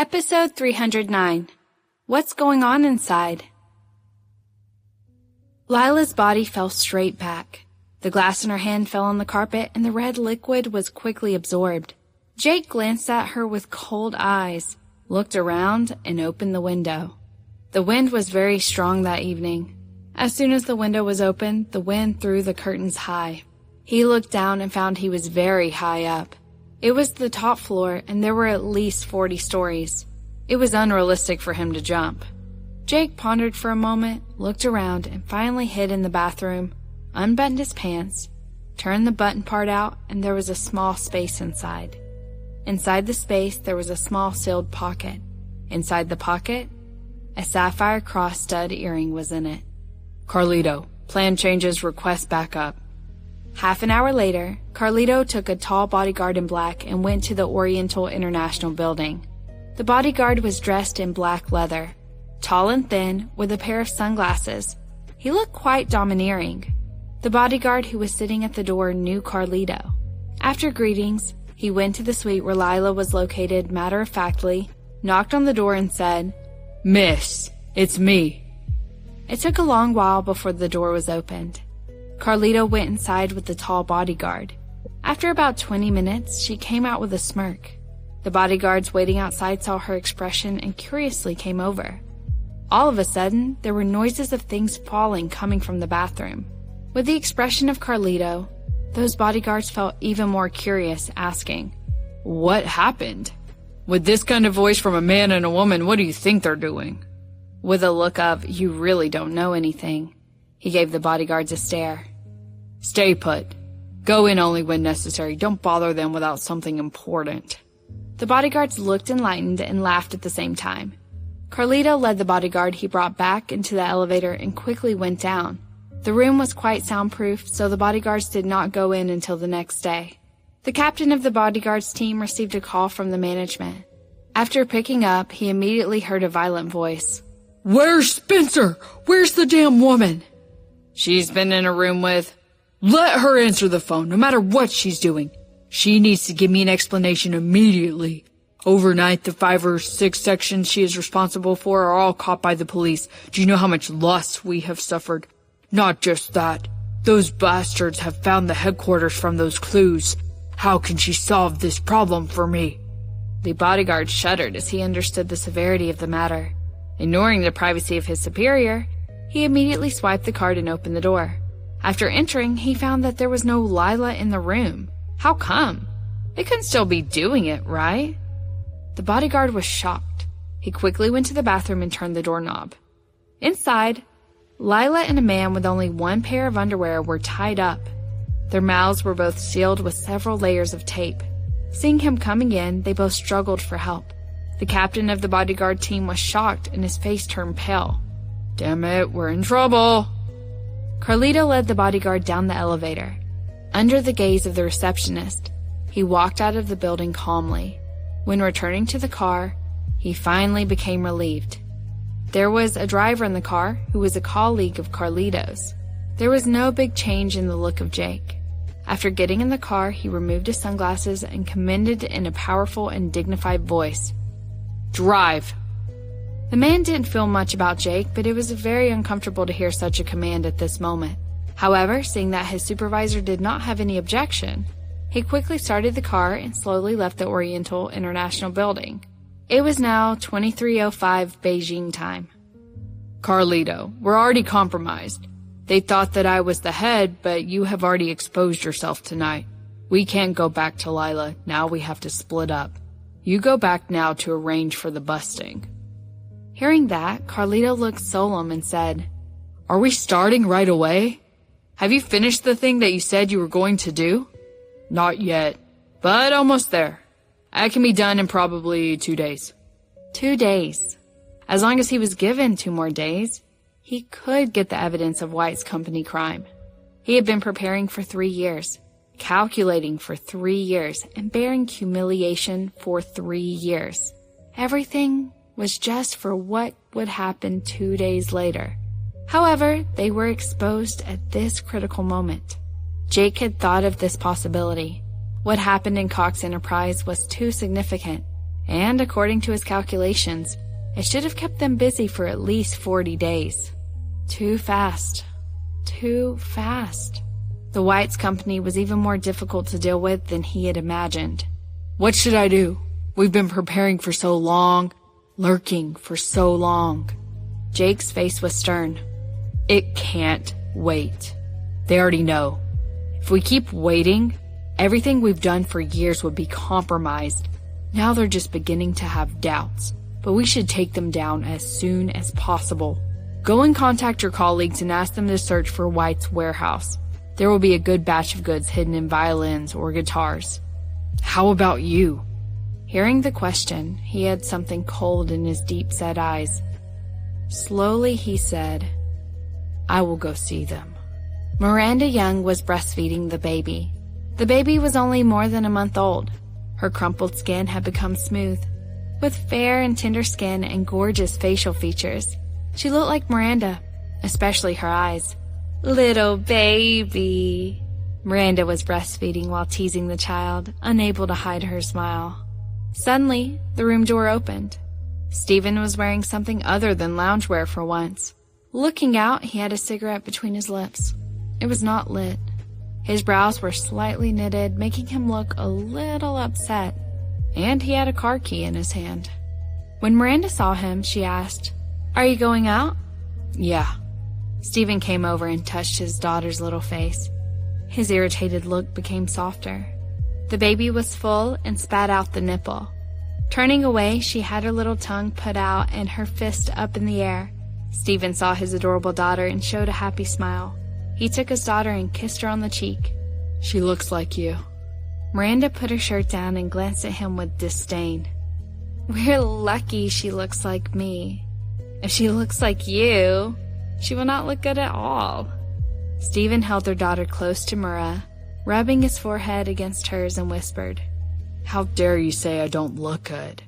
Episode 309. What's going on inside? Lila's body fell straight back. The glass in her hand fell on the carpet, and the red liquid was quickly absorbed. Jake glanced at her with cold eyes, looked around, and opened the window. The wind was very strong that evening. As soon as the window was opened, the wind threw the curtains high. He looked down and found he was very high up. It was the top floor, and there were at least 40 stories. It was unrealistic for him to jump. Jake pondered for a moment, looked around, and finally hid in the bathroom, unbuttoned his pants, turned the button part out, and there was a small space inside. Inside the space, there was a small sealed pocket. Inside the pocket, a sapphire cross stud earring was in it. Carlito, plan changes, request backup. Half an hour later, Carlito took a tall bodyguard in black and went to the Oriental International Building. The bodyguard was dressed in black leather, tall and thin, with a pair of sunglasses. He looked quite domineering. The bodyguard who was sitting at the door knew Carlito. After greetings, he went to the suite where Lila was located matter-of-factly, knocked on the door and said, "Miss, it's me." It took a long while before the door was opened. Carlito went inside with the tall bodyguard. After about 20 minutes, she came out with a smirk. The bodyguards waiting outside saw her expression and curiously came over. All of a sudden, there were noises of things falling coming from the bathroom. With the expression of Carlito, those bodyguards felt even more curious, asking, "What happened? With this kind of voice from a man and a woman, what do you think they're doing?" With a look of, "You really don't know anything," he gave the bodyguards a stare. "Stay put. Go in only when necessary. Don't bother them without something important." The bodyguards looked enlightened and laughed at the same time. Carlito led the bodyguard he brought back into the elevator and quickly went down. The room was quite soundproof, so the bodyguards did not go in until the next day. The captain of the bodyguards team received a call from the management. After picking up, he immediately heard a violent voice. "Where's Spencer? Where's the damn woman?" "She's been in a room with..." "Let her answer the phone, no matter what she's doing. She needs to give me an explanation immediately. Overnight, the 5 or 6 sections she is responsible for are all caught by the police. Do you know how much loss we have suffered? Not just that. Those bastards have found the headquarters from those clues. How can she solve this problem for me?" The bodyguard shuddered as he understood the severity of the matter. Ignoring the privacy of his superior, he immediately swiped the card and opened the door. After entering, he found that there was no Lila in the room. How come? They couldn't still be doing it, right? The bodyguard was shocked. He quickly went to the bathroom and turned the doorknob. Inside, Lila and a man with only one pair of underwear were tied up. Their mouths were both sealed with several layers of tape. Seeing him coming in, they both struggled for help. The captain of the bodyguard team was shocked and his face turned pale. "Damn it, we're in trouble." Carlito led the bodyguard down the elevator. Under the gaze of the receptionist, he walked out of the building calmly. When returning to the car, he finally became relieved. There was a driver in the car who was a colleague of Carlito's. There was no big change in the look of Jake. After getting in the car, he removed his sunglasses and commended in a powerful and dignified voice, "Drive." The man didn't feel much about Jake, but it was very uncomfortable to hear such a command at this moment. However, seeing that his supervisor did not have any objection, he quickly started the car and slowly left the Oriental International Building. It was now 23:05 Beijing time. "Carlito, we're already compromised. They thought that I was the head, but you have already exposed yourself tonight. We can't go back to Lila. Now we have to split up. You go back now to arrange for the busting." Hearing that, Carlito looked solemn and said, "Are we starting right away? Have you finished the thing that you said you were going to do?" "Not yet, but almost there. It can be done in probably 2 days. 2 days. As long as he was given 2 more days, he could get the evidence of White's company crime. He had been preparing for 3 years, calculating for 3 years, and bearing humiliation for 3 years. Everything was just for what would happen 2 days later. However, they were exposed at this critical moment. Jake had thought of this possibility. What happened in Cox Enterprise was too significant. And according to his calculations, it should have kept them busy for at least 40 days. Too fast. Too fast. The Whites company was even more difficult to deal with than he had imagined. What should I do? We've been preparing for so long, lurking for so long. Jake's face was stern. It can't wait. They already know. If we keep waiting, everything we've done for years would be compromised. Now they're just beginning to have doubts, but we should take them down as soon as possible. Go and contact your colleagues and ask them to search for White's warehouse. There will be a good batch of goods hidden in violins or guitars. How about you? Hearing the question, he had something cold in his deep-set eyes. Slowly he said, I will go see them. Miranda Young was breastfeeding the baby. The baby was only more than a month old. Her crumpled skin had become smooth. With fair and tender skin and gorgeous facial features, she looked like Miranda, especially her eyes. Little baby. Miranda was breastfeeding while teasing the child, unable to hide her smile. Suddenly, the room door opened. Stephen was wearing something other than loungewear for once. Looking out, he had a cigarette between his lips. It was not lit. His brows were slightly knitted, making him look a little upset, and he had a car key in his hand. When Miranda saw him, she asked, Are you going out? Yeah. Stephen came over and touched his daughter's little face. His irritated look became softer. The baby was full and spat out the nipple. Turning away, she had her little tongue put out and her fist up in the air. Stephen saw his adorable daughter and showed a happy smile. He took his daughter and kissed her on the cheek. She looks like you. Miranda put her shirt down and glanced at him with disdain. We're lucky she looks like me. If she looks like you, she will not look good at all. Stephen held their daughter close to Mira, rubbing his forehead against hers, and whispered, How dare you say I don't look good?